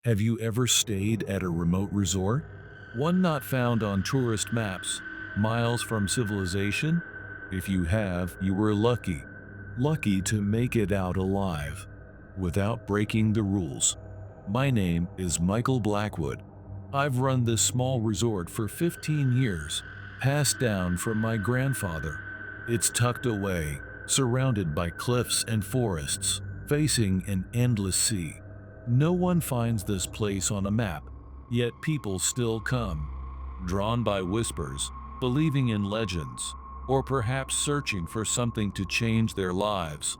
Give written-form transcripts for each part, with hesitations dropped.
Have you ever stayed at a remote resort? One not found on tourist maps, miles from civilization? If you have, you were lucky. Lucky to make it out alive, without breaking the rules. My name is Michael Blackwood. I've run this small resort for 15 years, passed down from my grandfather. It's tucked away, surrounded by cliffs and forests, facing an endless sea. No one finds this place on a map, yet people still come, drawn by whispers, believing in legends, or perhaps searching for something to change their lives.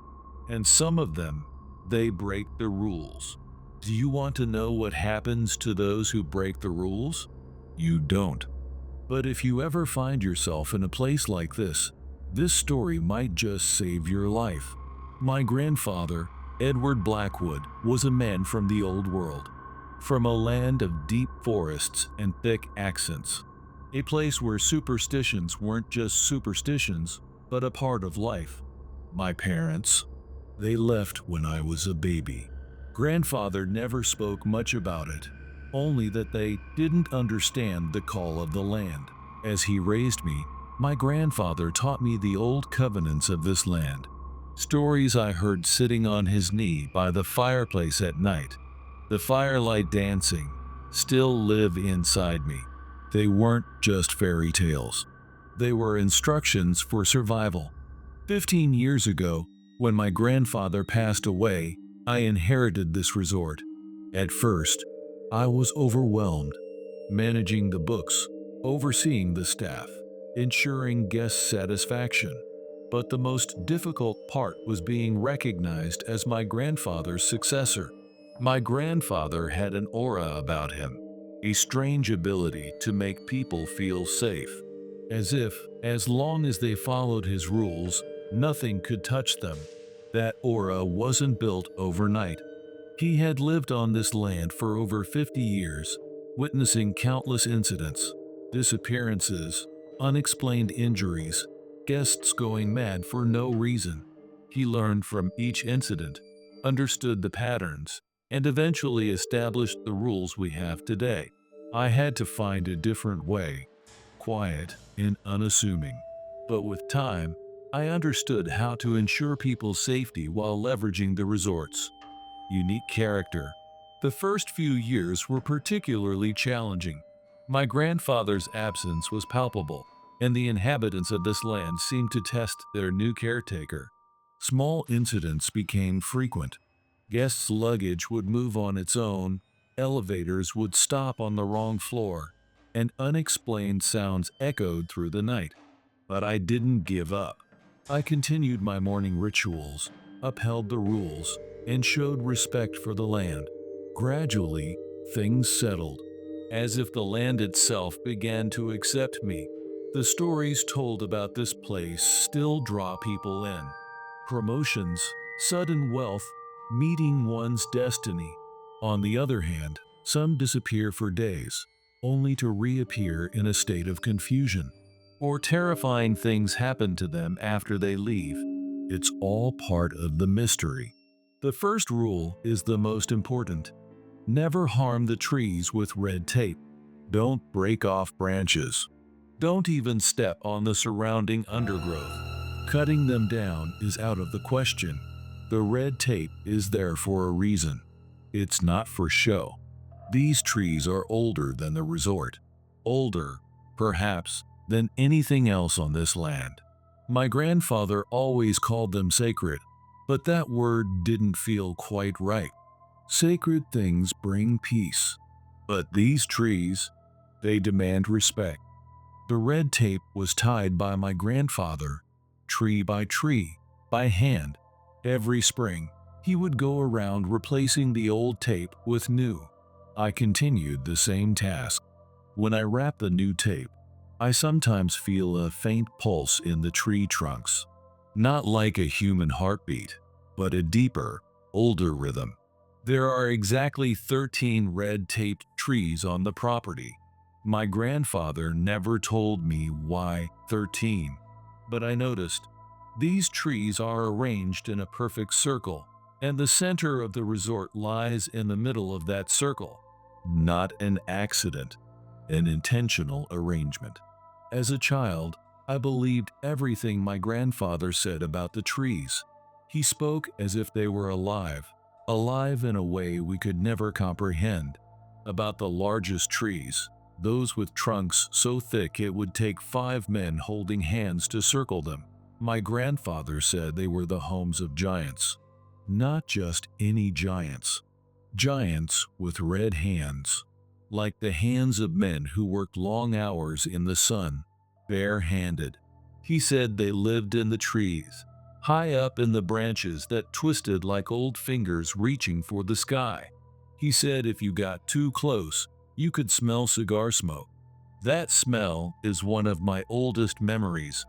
And some of them, they break the rules. Do you want to know what happens to those who break the rules? You don't. But if you ever find yourself in a place like this story might just save your life. My grandfather, Edward Blackwood, was a man from the old world, from a land of deep forests and thick accents, a place where superstitions weren't just superstitions, but a part of life. My parents, they left when I was a baby. Grandfather never spoke much about it, only that they didn't understand the call of the land. As he raised me, my grandfather taught me the old covenants of this land. Stories I heard sitting on his knee by the fireplace at night. The firelight dancing still live inside me. They weren't just fairy tales. They were instructions for survival. 15 years ago, when my grandfather passed away, I inherited this resort. At first, I was overwhelmed, managing the books, overseeing the staff, ensuring guest satisfaction. But the most difficult part was being recognized as my grandfather's successor. My grandfather had an aura about him, a strange ability to make people feel safe, as if, as long as they followed his rules, nothing could touch them. That aura wasn't built overnight. He had lived on this land for over 50 years, witnessing countless incidents, disappearances, unexplained injuries, guests going mad for no reason. He learned from each incident, understood the patterns, and eventually established the rules we have today. I had to find a different way, quiet and unassuming. But with time, I understood how to ensure people's safety while leveraging the resort's unique character. The first few years were particularly challenging. My grandfather's absence was palpable, and the inhabitants of this land seemed to test their new caretaker. Small incidents became frequent. Guests' luggage would move on its own, elevators would stop on the wrong floor, and unexplained sounds echoed through the night. But I didn't give up. I continued my morning rituals, upheld the rules, and showed respect for the land. Gradually, things settled, as if the land itself began to accept me. The stories told about this place still draw people in. Promotions, sudden wealth, meeting one's destiny. On the other hand, some disappear for days, only to reappear in a state of confusion. Or terrifying things happen to them after they leave. It's all part of the mystery. The first rule is the most important. Never harm the trees with red tape. Don't break off branches. Don't even step on the surrounding undergrowth. Cutting them down is out of the question. The red tape is there for a reason. It's not for show. These trees are older than the resort. Older, perhaps, than anything else on this land. My grandfather always called them sacred, but that word didn't feel quite right. Sacred things bring peace, but these trees, they demand respect. The red tape was tied by my grandfather, tree by tree, by hand. Every spring, he would go around replacing the old tape with new. I continued the same task. When I wrap the new tape, I sometimes feel a faint pulse in the tree trunks. Not like a human heartbeat, but a deeper, older rhythm. There are exactly 13 red-taped trees on the property. My grandfather never told me why 13, but I noticed. These trees are arranged in a perfect circle, and the center of the resort lies in the middle of that circle. Not an accident, an intentional arrangement. As a child, I believed everything my grandfather said about the trees. He spoke as if they were alive, alive in a way we could never comprehend. About the largest trees, those with trunks so thick it would take 5 men holding hands to circle them. My grandfather said they were the homes of giants. Not just any giants. Giants with red hands, like the hands of men who worked long hours in the sun, bare-handed. He said they lived in the trees, high up in the branches that twisted like old fingers reaching for the sky. He said if you got too close, you could smell cigar smoke. That smell is one of my oldest memories.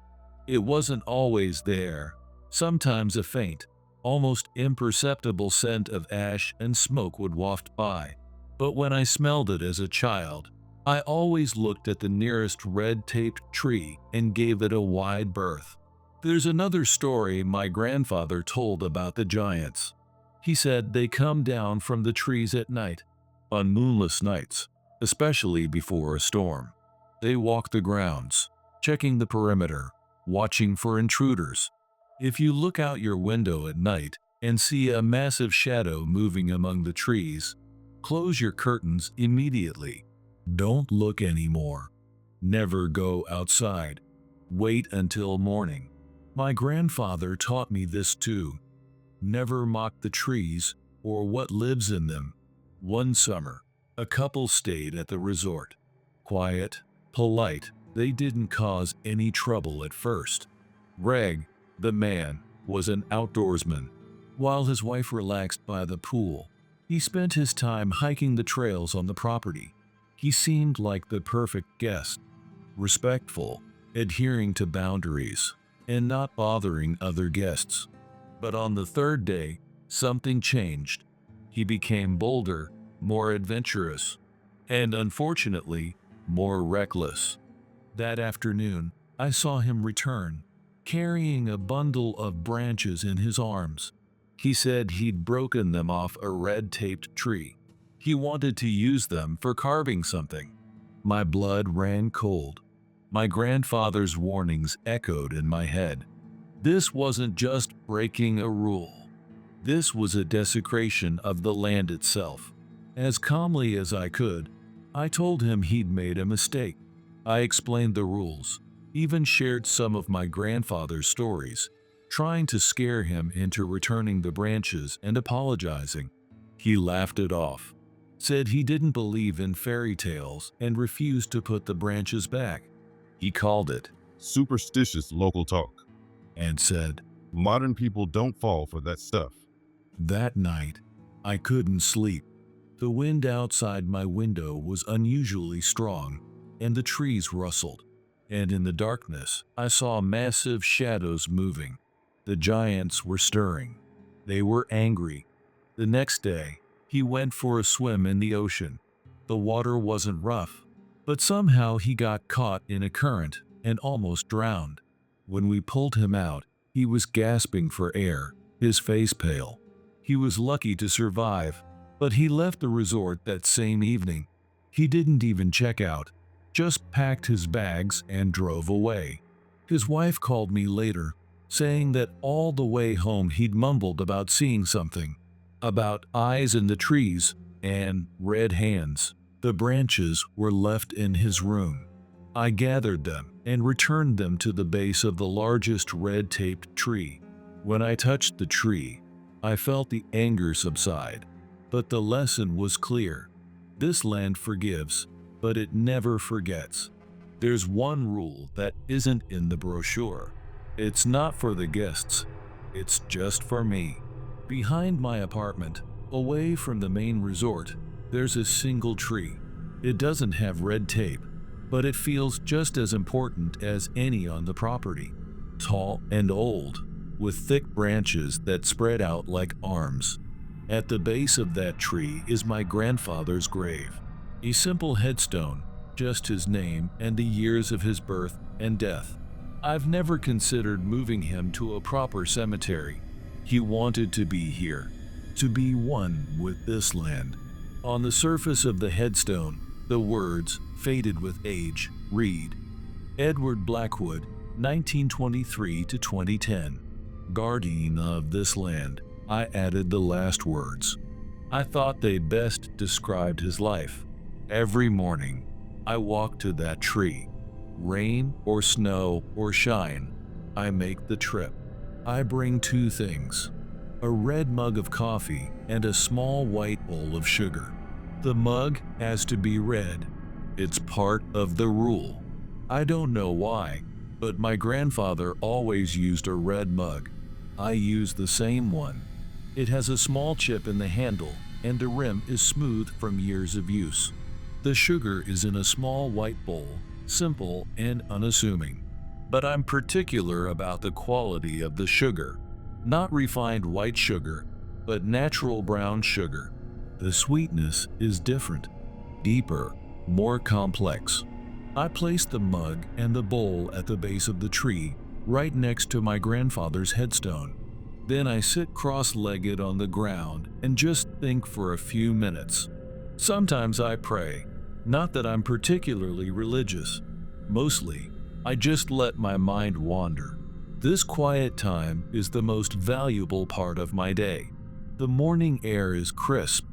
It wasn't always there, sometimes a faint, almost imperceptible scent of ash and smoke would waft by. But when I smelled it as a child, I always looked at the nearest red-taped tree and gave it a wide berth. There's another story my grandfather told about the giants. He said they come down from the trees at night, on moonless nights, especially before a storm. They walk the grounds, checking the perimeter, watching for intruders. If you look out your window at night and see a massive shadow moving among the trees, close your curtains immediately. Don't look anymore. Never go outside. Wait until morning. My grandfather taught me this too. Never mock the trees or what lives in them. One summer, a couple stayed at the resort. Quiet, polite, they didn't cause any trouble at first. Reg, the man, was an outdoorsman. While his wife relaxed by the pool, he spent his time hiking the trails on the property. He seemed like the perfect guest, respectful, adhering to boundaries, and not bothering other guests. But on the third day, something changed. He became bolder, more adventurous, and unfortunately, more reckless. That afternoon, I saw him return, carrying a bundle of branches in his arms. He said he'd broken them off a red-taped tree. He wanted to use them for carving something. My blood ran cold. My grandfather's warnings echoed in my head. This wasn't just breaking a rule. This was a desecration of the land itself. As calmly as I could, I told him he'd made a mistake. I explained the rules, even shared some of my grandfather's stories, trying to scare him into returning the branches and apologizing. He laughed it off, said he didn't believe in fairy tales and refused to put the branches back. He called it superstitious local talk, and said, modern people don't fall for that stuff. That night, I couldn't sleep. The wind outside my window was unusually strong, and the trees rustled. And in the darkness, I saw massive shadows moving. The giants were stirring. They were angry. The next day, he went for a swim in the ocean. The water wasn't rough, but somehow he got caught in a current and almost drowned. When we pulled him out, he was gasping for air, his face pale. He was lucky to survive, but he left the resort that same evening. He didn't even check out, just packed his bags and drove away. His wife called me later, saying that all the way home he'd mumbled about seeing something, about eyes in the trees and red hands. The branches were left in his room. I gathered them and returned them to the base of the largest red-taped tree. When I touched the tree, I felt the anger subside, but the lesson was clear. This land forgives, but it never forgets. There's one rule that isn't in the brochure. It's not for the guests. It's just for me. Behind my apartment, away from the main resort, there's a single tree. It doesn't have red tape, but it feels just as important as any on the property. Tall and old, with thick branches that spread out like arms. At the base of that tree is my grandfather's grave. A simple headstone, just his name and the years of his birth and death. I've never considered moving him to a proper cemetery. He wanted to be here, to be one with this land. On the surface of the headstone, the words, faded with age, read, Edward Blackwood, 1923 to 2010. Guardian of this land. I added the last words. I thought they best described his life. Every morning, I walk to that tree. Rain or snow or shine, I make the trip. I bring two things: a red mug of coffee and a small white bowl of sugar. The mug has to be red. It's part of the rule. I don't know why, but my grandfather always used a red mug. I use the same one. It has a small chip in the handle, and the rim is smooth from years of use. The sugar is in a small white bowl, simple and unassuming. But I'm particular about the quality of the sugar. Not refined white sugar, but natural brown sugar. The sweetness is different, deeper, more complex. I place the mug and the bowl at the base of the tree, right next to my grandfather's headstone. Then I sit cross-legged on the ground and just think for a few minutes. Sometimes I pray, not that I'm particularly religious. Mostly, I just let my mind wander. This quiet time is the most valuable part of my day. The morning air is crisp,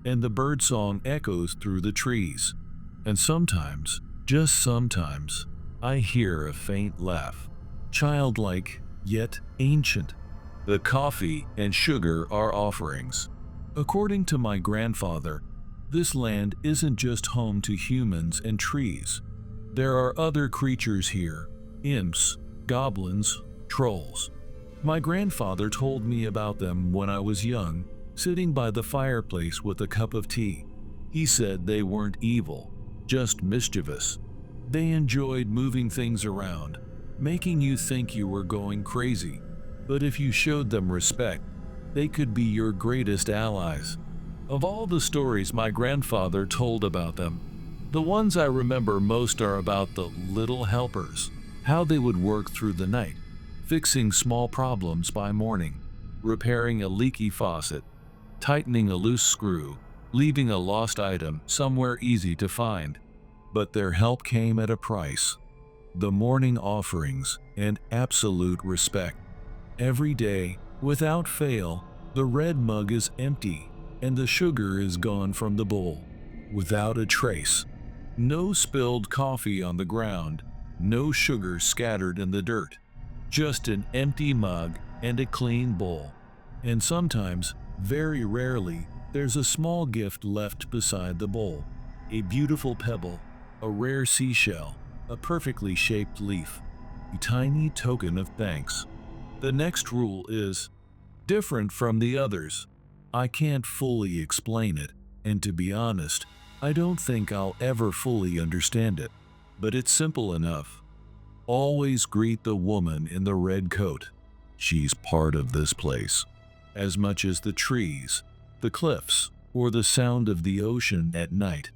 and the birdsong echoes through the trees. And sometimes, just sometimes, I hear a faint laugh, childlike yet ancient. The coffee and sugar are offerings. According to my grandfather, this land isn't just home to humans and trees. There are other creatures here: imps, goblins, trolls. My grandfather told me about them when I was young, sitting by the fireplace with a cup of tea. He said they weren't evil, just mischievous. They enjoyed moving things around, making you think you were going crazy. But if you showed them respect, they could be your greatest allies. Of all the stories my grandfather told about them, the ones I remember most are about the little helpers, how they would work through the night, fixing small problems by morning, repairing a leaky faucet, tightening a loose screw, leaving a lost item somewhere easy to find. But their help came at a price: the morning offerings and absolute respect. Every day, without fail, the red mug is empty and the sugar is gone from the bowl, without a trace. No spilled coffee on the ground, no sugar scattered in the dirt. Just an empty mug and a clean bowl. And sometimes, very rarely, there's a small gift left beside the bowl. A beautiful pebble, a rare seashell, a perfectly shaped leaf. A tiny token of thanks. The next rule is different from the others. I can't fully explain it, and to be honest, I don't think I'll ever fully understand it. But it's simple enough. Always greet the woman in the red coat. She's part of this place, as much as the trees, the cliffs, or the sound of the ocean at night.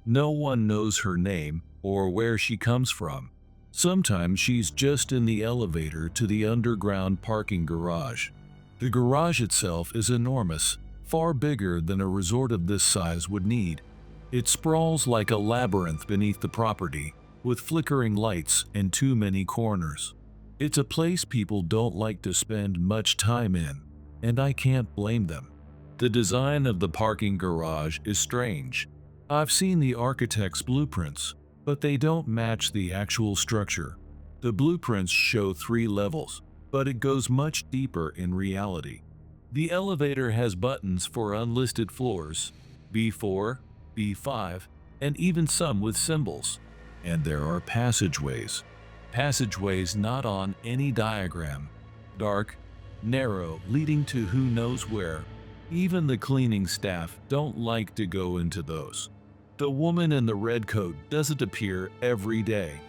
No one knows her name or where she comes from. Sometimes she's just in the elevator to the underground parking garage. The garage itself is enormous, far bigger than a resort of this size would need. It sprawls like a labyrinth beneath the property, with flickering lights and too many corners. It's a place people don't like to spend much time in, and I can't blame them. The design of the parking garage is strange. I've seen the architect's blueprints, but they don't match the actual structure. The blueprints show 3 levels, but it goes much deeper in reality. The elevator has buttons for unlisted floors, B4, B5, and even some with symbols. And there are passageways. Passageways not on any diagram. Dark, narrow, leading to who knows where. Even the cleaning staff don't like to go into those. The woman in the red coat doesn't appear every day.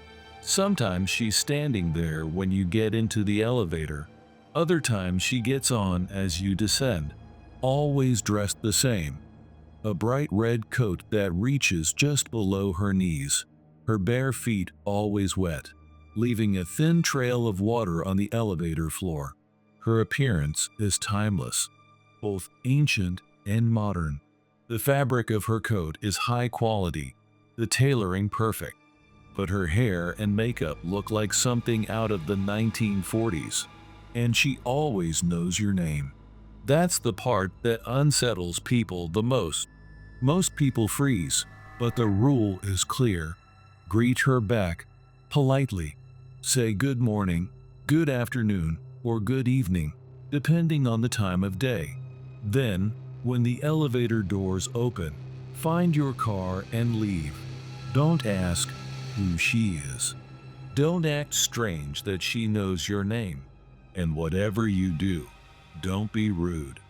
Sometimes she's standing there when you get into the elevator. Other times she gets on as you descend. Always dressed the same. A bright red coat that reaches just below her knees. Her bare feet always wet, leaving a thin trail of water on the elevator floor. Her appearance is timeless. both ancient and modern. The fabric of her coat is high quality, the tailoring perfect, but her hair and makeup look like something out of the 1940s. And she always knows your name. That's the part that unsettles people the most. Most people freeze, but the rule is clear. Greet her back politely. Say good morning, good afternoon, or good evening, depending on the time of day. Then, when the elevator doors open, find your car and leave. Don't ask who she is. Don't act strange that she knows your name. And whatever you do, don't be rude.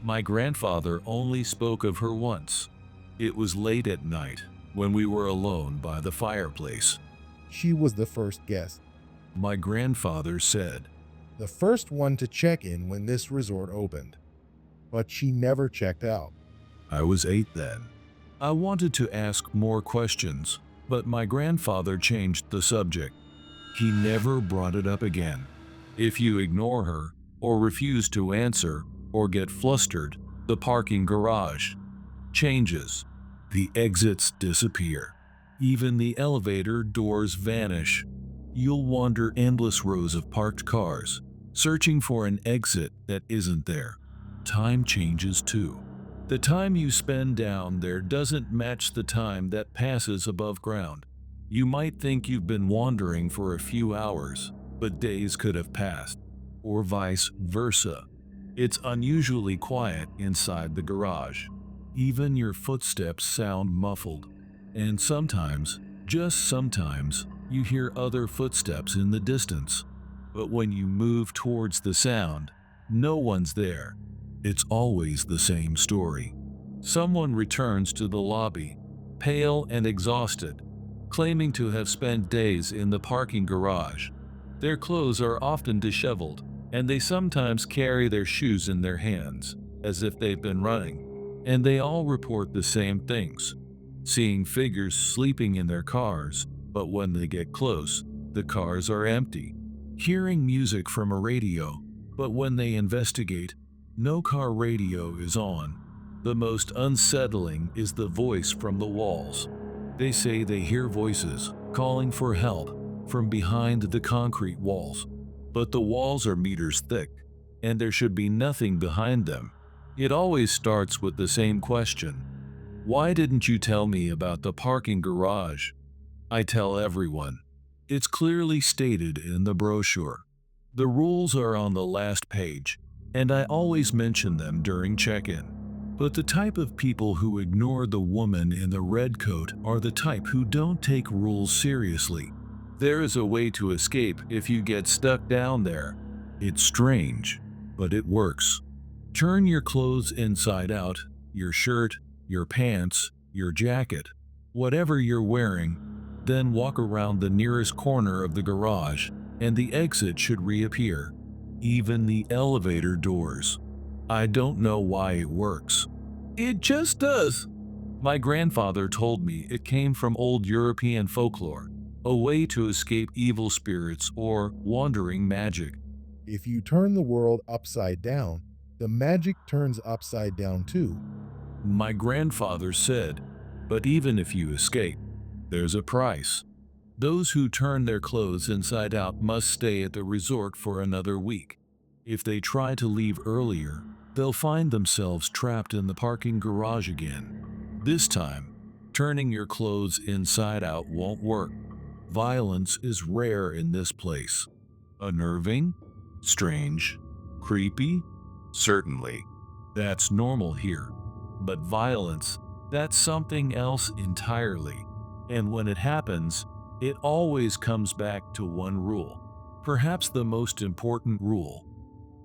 My grandfather only spoke of her once. It was late at night when we were alone by the fireplace. She was the first guest, My grandfather said, the first one to check in when this resort opened. But she never checked out. I was 8 then. I wanted to ask more questions, but my grandfather changed the subject. He never brought it up again. If you ignore her, or refuse to answer, or get flustered, the parking garage changes. The exits disappear. Even the elevator doors vanish. You'll wander endless rows of parked cars, searching for an exit that isn't there. Time changes too. The time you spend down there doesn't match the time that passes above ground. You might think you've been wandering for a few hours, but days could have passed, or vice versa. It's unusually quiet inside the garage. Even your footsteps sound muffled, and sometimes, just sometimes, you hear other footsteps in the distance. But when you move towards the sound, no one's there. It's always the same story. Someone returns to the lobby, pale and exhausted, claiming to have spent days in the parking garage. Their clothes are often disheveled, and they sometimes carry their shoes in their hands, as if they've been running. And they all report the same things: seeing figures sleeping in their cars, but when they get close, the cars are empty. Hearing music from a radio, but when they investigate, no car radio is on. The most unsettling is the voice from the walls. They say they hear voices calling for help from behind the concrete walls, but the walls are meters thick, and there should be nothing behind them. It always starts with the same question: why didn't you tell me about the parking garage? I tell everyone. It's clearly stated in the brochure. The rules are on the last page, and I always mention them during check-in. But the type of people who ignore the woman in the red coat are the type who don't take rules seriously. There is a way to escape if you get stuck down there. It's strange, but it works. Turn your clothes inside out, your shirt, your pants, your jacket, whatever you're wearing, then walk around the nearest corner of the garage, and the exit should reappear. Even the elevator doors. I don't know why it works. It just does. My grandfather told me it came from old European folklore, a way to escape evil spirits or wandering magic. If you turn the world upside down, the magic turns upside down too. My grandfather said, but even if you escape, there's a price. Those who turn their clothes inside out must stay at the resort for another week. If they try to leave earlier, they'll find themselves trapped in the parking garage again. This time, turning your clothes inside out won't work. Violence is rare in this place. Unnerving? Strange? Creepy? Certainly. That's normal here. But violence, that's something else entirely. And when it happens, it always comes back to one rule. Perhaps the most important rule.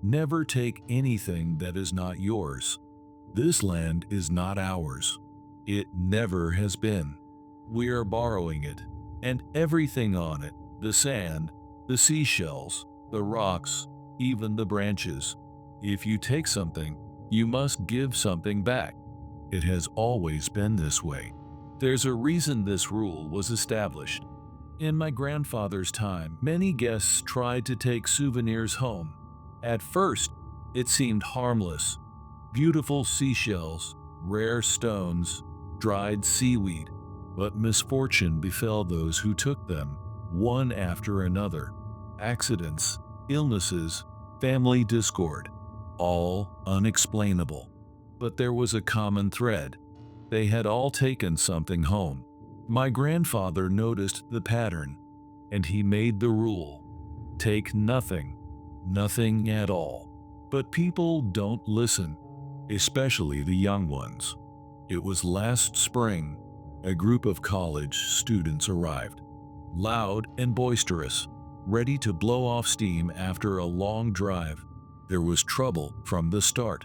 Never take anything that is not yours. This land is not ours. It never has been. We are borrowing it, and everything on it, the sand, the seashells, the rocks, even the branches. If you take something, you must give something back. It has always been this way. There's a reason this rule was established. In my grandfather's time, many guests tried to take souvenirs home. At first, it seemed harmless. beautiful seashells, rare stones, dried seaweed. But misfortune befell those who took them, one after another. Accidents, illnesses, family discord, all unexplainable. But there was a common thread. They had all taken something home. My grandfather noticed the pattern, and he made the rule: take nothing, nothing at all. But people don't listen, especially the young ones. It was last spring. A group of college students arrived, loud and boisterous, ready to blow off steam after a long drive. There was trouble from the start.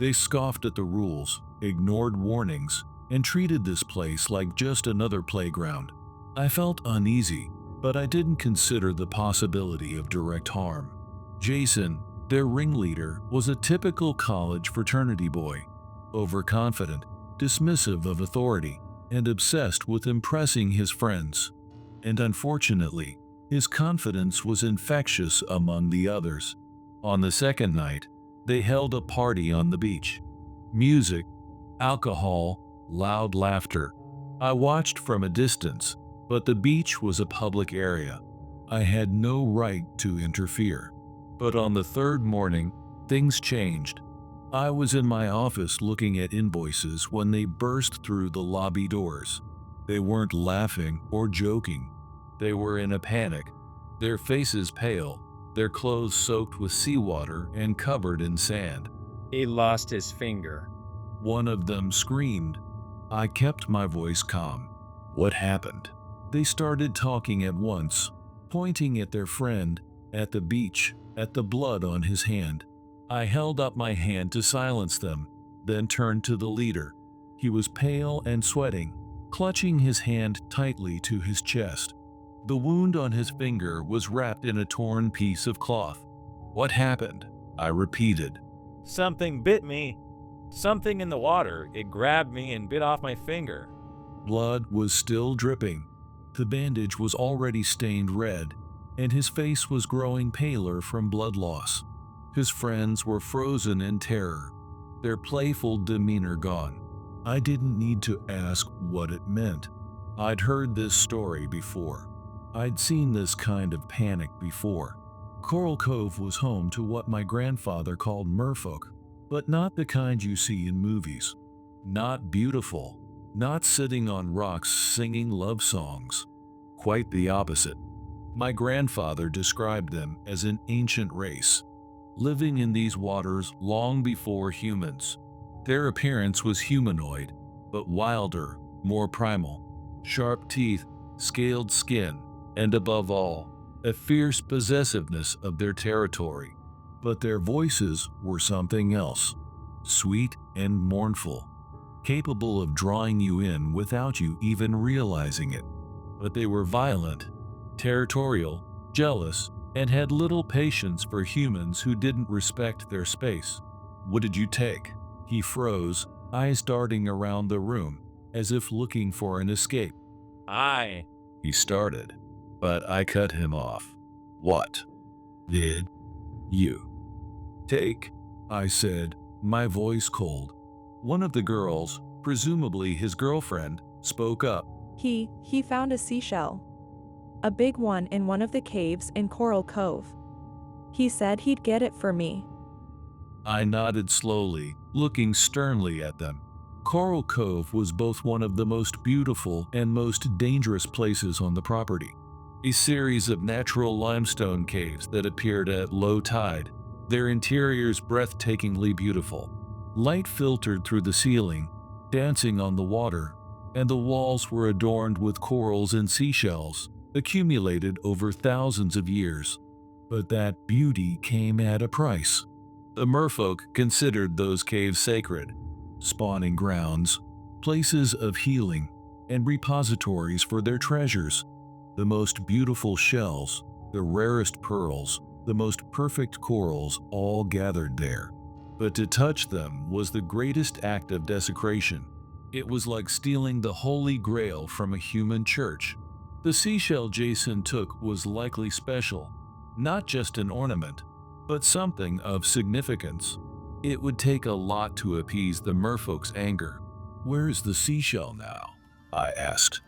They scoffed at the rules, ignored warnings, and treated this place like just another playground. I felt uneasy, but I didn't consider the possibility of direct harm. Jason, their ringleader, was a typical college fraternity boy, overconfident, dismissive of authority, and obsessed with impressing his friends. And unfortunately, his confidence was infectious among the others. On the second night, they held a party on the beach. Music, alcohol, loud laughter. I watched from a distance, but the beach was a public area. I had no right to interfere. But on the third morning, things changed. I was in my office looking at invoices when they burst through the lobby doors. They weren't laughing or joking. They were in a panic, their faces pale, their clothes soaked with seawater and covered in sand. He lost his finger. One of them screamed. I kept my voice calm. What happened? They started talking at once, pointing at their friend, at the beach, at the blood on his hand. I held up my hand to silence them, then turned to the leader. He was pale and sweating, clutching his hand tightly to his chest. The wound on his finger was wrapped in a torn piece of cloth. What happened? I repeated. Something bit me. Something in the water. It grabbed me and bit off my finger. Blood was still dripping. The bandage was already stained red, and his face was growing paler from blood loss. His friends were frozen in terror, their playful demeanor gone. I didn't need to ask what it meant. I'd heard this story before. I'd seen this kind of panic before. Coral Cove was home to what my grandfather called merfolk, but not the kind you see in movies. Not beautiful, not sitting on rocks singing love songs. Quite the opposite. My grandfather described them as an ancient race, living in these waters long before humans. Their appearance was humanoid, but wilder, more primal. Sharp teeth, scaled skin, and above all, a fierce possessiveness of their territory. But their voices were something else, sweet and mournful, capable of drawing you in without you even realizing it. But they were violent, territorial, jealous, and had little patience for humans who didn't respect their space. What did you take? He froze, eyes darting around the room, as if looking for an escape. He started, but I cut him off. What did you take? I said, my voice cold. One of the girls, presumably his girlfriend, spoke up. He found a seashell. A big one in one of the caves in Coral Cove. He said he'd get it for me. I nodded slowly, looking sternly at them. Coral Cove was both one of the most beautiful and most dangerous places on the property. A series of natural limestone caves that appeared at low tide, their interiors breathtakingly beautiful. Light filtered through the ceiling, dancing on the water, and the walls were adorned with corals and seashells, accumulated over thousands of years. But that beauty came at a price. The merfolk considered those caves sacred, spawning grounds, places of healing, and repositories for their treasures. The most beautiful shells, the rarest pearls, the most perfect corals all gathered there. But to touch them was the greatest act of desecration. It was like stealing the Holy Grail from a human church. The seashell Jason took was likely special, not just an ornament, but something of significance. It would take a lot to appease the merfolk's anger. "Where's the seashell now?" I asked.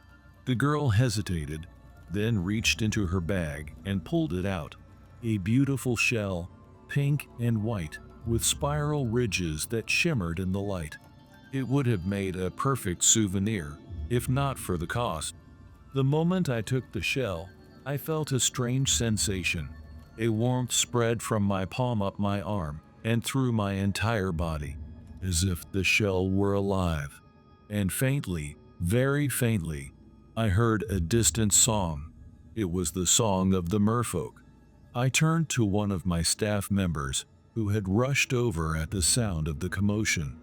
The girl hesitated, then reached into her bag and pulled it out. A beautiful shell, pink and white, with spiral ridges that shimmered in the light. It would have made a perfect souvenir, if not for the cost. The moment I took the shell, I felt a strange sensation. A warmth spread from my palm up my arm and through my entire body, as if the shell were alive. And faintly, very faintly, I heard a distant song. It was the song of the merfolk. I turned to one of my staff members, who had rushed over at the sound of the commotion.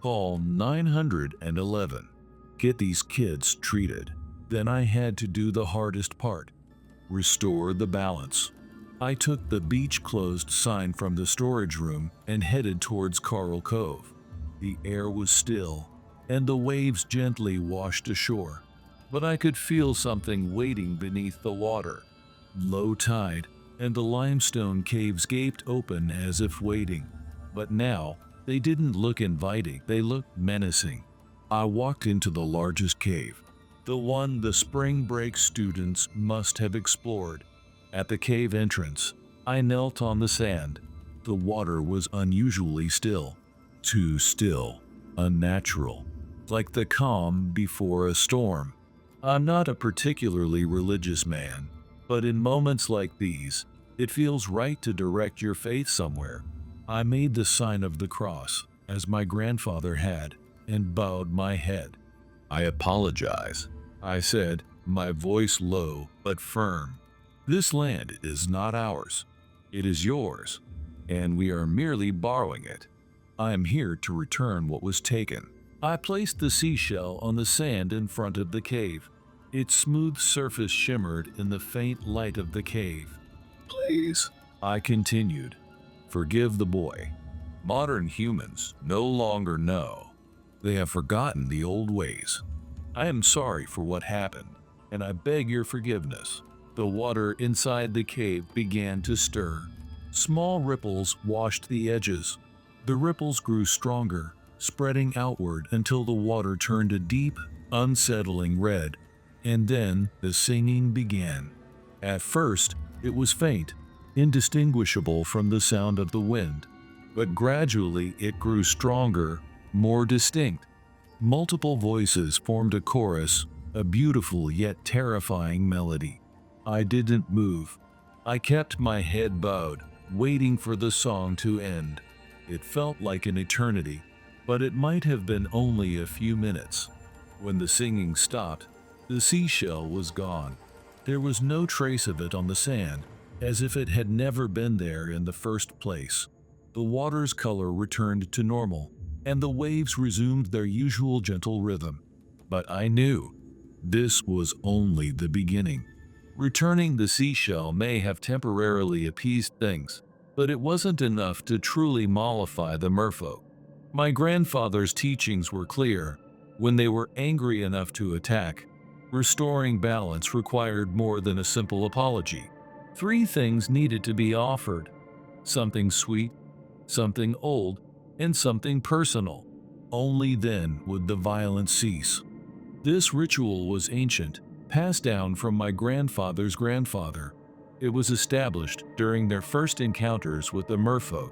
"Call 911. Get these kids treated." Then I had to do the hardest part. Restore the balance. I took the beach closed sign from the storage room and headed towards Coral Cove. The air was still, and the waves gently washed ashore, but I could feel something waiting beneath the water. Low tide, and the limestone caves gaped open as if waiting. But now, they didn't look inviting, they looked menacing. I walked into the largest cave, the one the spring break students must have explored. At the cave entrance, I knelt on the sand. The water was unusually still. Too still, unnatural, like the calm before a storm. I'm not a particularly religious man, but in moments like these, it feels right to direct your faith somewhere. I made the sign of the cross, as my grandfather had, and bowed my head. "I apologize," I said, my voice low but firm. "This land is not ours. It is yours, and we are merely borrowing it. I am here to return what was taken." I placed the seashell on the sand in front of the cave. Its smooth surface shimmered in the faint light of the cave. "Please," I continued, "forgive the boy. Modern humans no longer know. They have forgotten the old ways. I am sorry for what happened, and I beg your forgiveness." The water inside the cave began to stir. Small ripples washed the edges. The ripples grew stronger, spreading outward until the water turned a deep, unsettling red. And then the singing began. At first, it was faint, indistinguishable from the sound of the wind. But gradually it grew stronger, more distinct. Multiple voices formed a chorus, a beautiful yet terrifying melody. I didn't move. I kept my head bowed, waiting for the song to end. It felt like an eternity, but it might have been only a few minutes. When the singing stopped, the seashell was gone. There was no trace of it on the sand, as if it had never been there in the first place. The water's color returned to normal, and the waves resumed their usual gentle rhythm. But I knew this was only the beginning. Returning the seashell may have temporarily appeased things, but it wasn't enough to truly mollify the merfolk. My grandfather's teachings were clear. When they were angry enough to attack, restoring balance required more than a simple apology. 3 things needed to be offered: something sweet, something old, and something personal. Only then would the violence cease. This ritual was ancient, passed down from my grandfather's grandfather. It was established during their first encounters with the merfolk,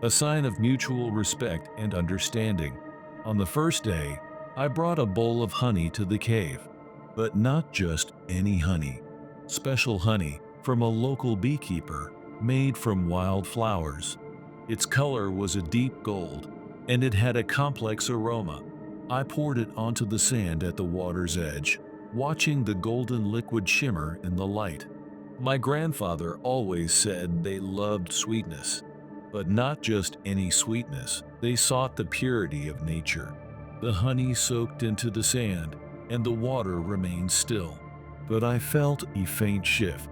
a sign of mutual respect and understanding. On the first day, I brought a bowl of honey to the cave, but not just any honey. Special honey from a local beekeeper, made from wild flowers. Its color was a deep gold, and it had a complex aroma. I poured it onto the sand at the water's edge, watching the golden liquid shimmer in the light. My grandfather always said they loved sweetness, but not just any sweetness. They sought the purity of nature. The honey soaked into the sand, and the water remained still. But I felt a faint shift.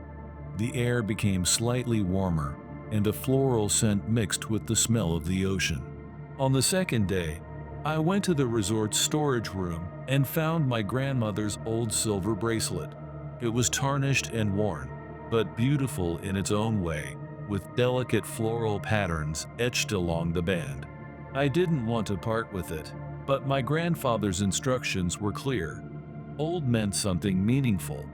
The air became slightly warmer, and a floral scent mixed with the smell of the ocean. On the second day, I went to the resort's storage room and found my grandmother's old silver bracelet. It was tarnished and worn, but beautiful in its own way, with delicate floral patterns etched along the band. I didn't want to part with it, but my grandfather's instructions were clear. Old meant something meaningful.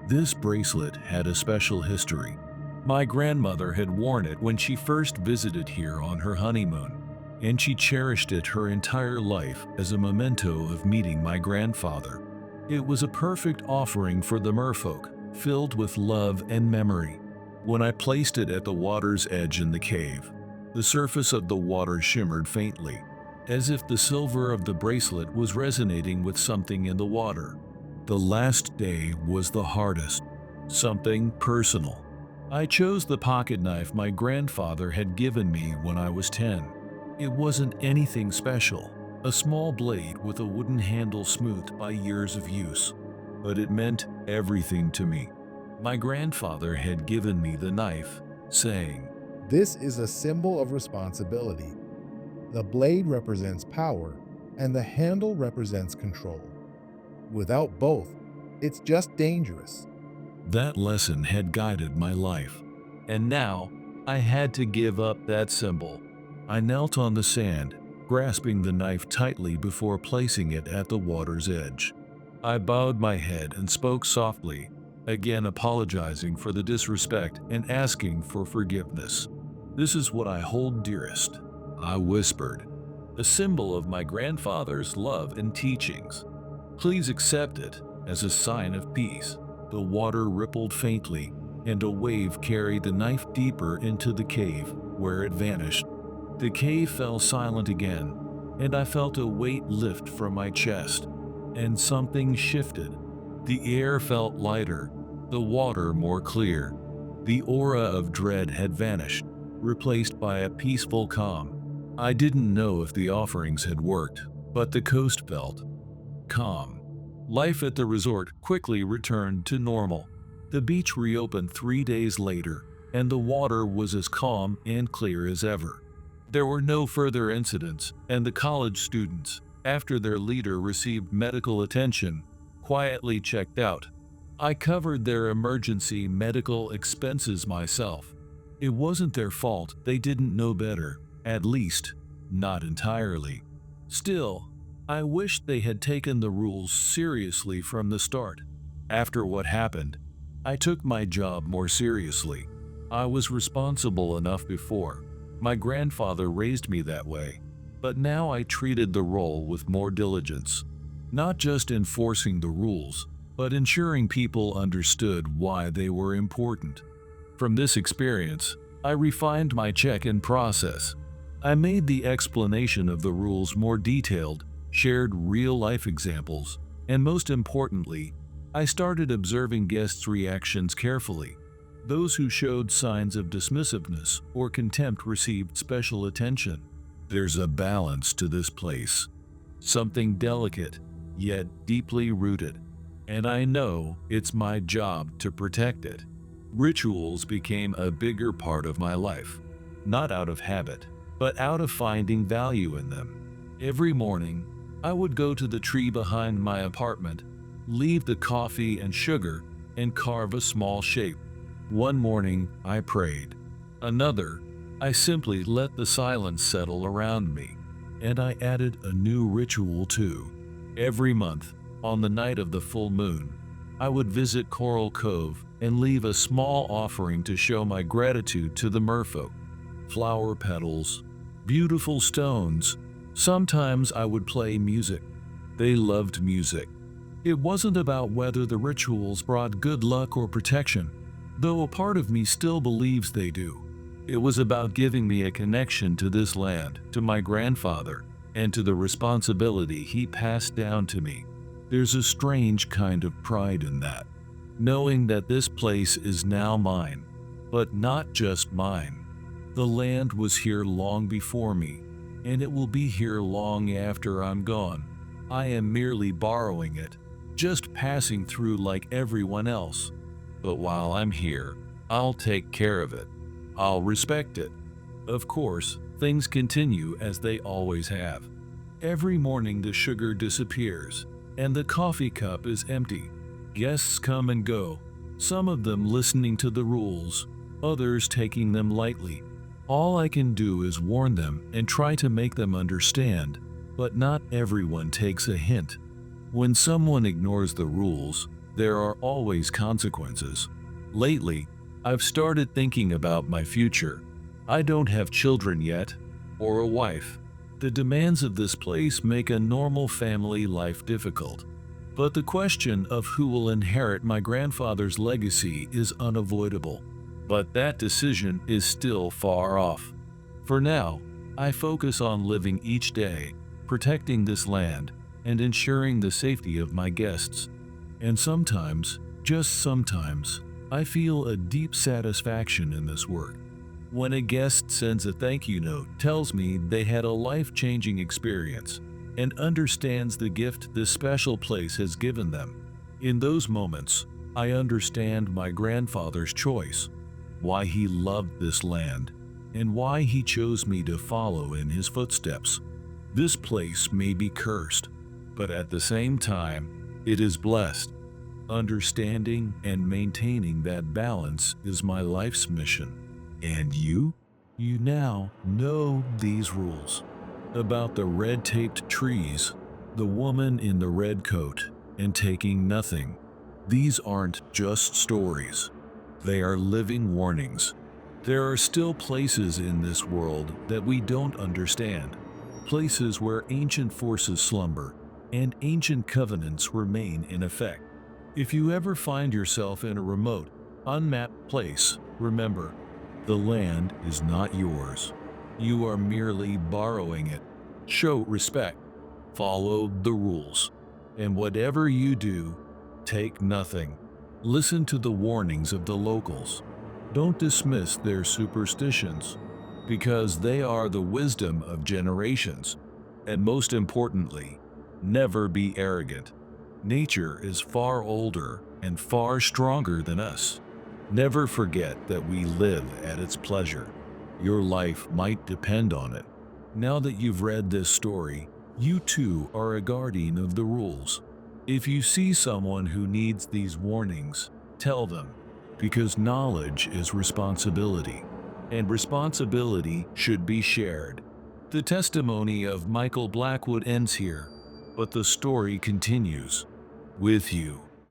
This bracelet had a special history. My grandmother had worn it when she first visited here on her honeymoon, and she cherished it her entire life as a memento of meeting my grandfather. It was a perfect offering for the merfolk, filled with love and memory. When I placed it at the water's edge in the cave, the surface of the water shimmered faintly, as if the silver of the bracelet was resonating with something in the water. The last day was the hardest, something personal. I chose the pocket knife my grandfather had given me when I was 10. It wasn't anything special, a small blade with a wooden handle smoothed by years of use, but it meant everything to me. My grandfather had given me the knife, saying, This is a symbol of responsibility. The blade represents power, and the handle represents control. Without both, it's just dangerous. That lesson had guided my life, and now I had to give up that symbol. I knelt on the sand, grasping the knife tightly before placing it at the water's edge. I bowed my head and spoke softly, again apologizing for the disrespect and asking for forgiveness. This is what I hold dearest, I whispered, a symbol of my grandfather's love and teachings. Please accept it as a sign of peace. The water rippled faintly, and a wave carried the knife deeper into the cave, where it vanished. The cave fell silent again, and I felt a weight lift from my chest, and something shifted. The air felt lighter, the water more clear. The aura of dread had vanished, replaced by a peaceful calm. I didn't know if the offerings had worked, but the coast felt calm. Life at the resort quickly returned to normal. The beach reopened 3 days later, and the water was as calm and clear as ever. There were no further incidents, and the college students, after their leader received medical attention, quietly checked out. I covered their emergency medical expenses myself. It wasn't their fault, they didn't know better, at least, not entirely. Still, I wished they had taken the rules seriously from the start. After what happened, I took my job more seriously. I was responsible enough before. My grandfather raised me that way, but now I treated the role with more diligence. Not just enforcing the rules, but ensuring people understood why they were important. From this experience, I refined my check-in process. I made the explanation of the rules more detailed, shared real-life examples, and most importantly, I started observing guests' reactions carefully. Those who showed signs of dismissiveness or contempt received special attention. There's a balance to this place, something delicate, yet deeply rooted, and I know it's my job to protect it. Rituals became a bigger part of my life, not out of habit, but out of finding value in them. Every morning, I would go to the tree behind my apartment, leave the coffee and sugar, and carve a small shape. One morning, I prayed. Another, I simply let the silence settle around me, and I added a new ritual too. Every month, on the night of the full moon, I would visit Coral Cove and leave a small offering to show my gratitude to the merfolk. Flower petals, beautiful stones. Sometimes I would play music. They loved music. It wasn't about whether the rituals brought good luck or protection, though a part of me still believes they do. It was about giving me a connection to this land, to my grandfather, and to the responsibility he passed down to me. There's a strange kind of pride in that, knowing that this place is now mine, but not just mine. The land was here long before me, and it will be here long after I'm gone. I am merely borrowing it, just passing through like everyone else. But while I'm here, I'll take care of it. I'll respect it. Of course, things continue as they always have. Every morning the sugar disappears, and the coffee cup is empty. Guests come and go, some of them listening to the rules, others taking them lightly. All I can do is warn them and try to make them understand, but not everyone takes a hint. When someone ignores the rules, there are always consequences. Lately, I've started thinking about my future. I don't have children yet, or a wife. The demands of this place make a normal family life difficult. But the question of who will inherit my grandfather's legacy is unavoidable. But that decision is still far off. For now, I focus on living each day, protecting this land, and ensuring the safety of my guests. And sometimes, just sometimes, I feel a deep satisfaction in this work. When a guest sends a thank you note, tells me they had a life-changing experience, and understands the gift this special place has given them. In those moments, I understand my grandfather's choice, why he loved this land, and why he chose me to follow in his footsteps. This place may be cursed, but at the same time, it is blessed. Understanding and maintaining that balance is my life's mission. And you? You now know these rules. About the red-taped trees, the woman in the red coat, and taking nothing. These aren't just stories. They are living warnings. There are still places in this world that we don't understand. Places where ancient forces slumber and ancient covenants remain in effect. If you ever find yourself in a remote, unmapped place, remember, the land is not yours. You are merely borrowing it. Show respect. Follow the rules. And whatever you do, take nothing. Listen to the warnings of the locals. Don't dismiss their superstitions, because they are the wisdom of generations. And most importantly, never be arrogant. Nature is far older and far stronger than us. Never forget that we live at its pleasure. Your life might depend on it. Now that you've read this story, you too are a guardian of the rules. If you see someone who needs these warnings, tell them, because knowledge is responsibility, and responsibility should be shared. The testimony of Michael Blackwood ends here, but the story continues with you.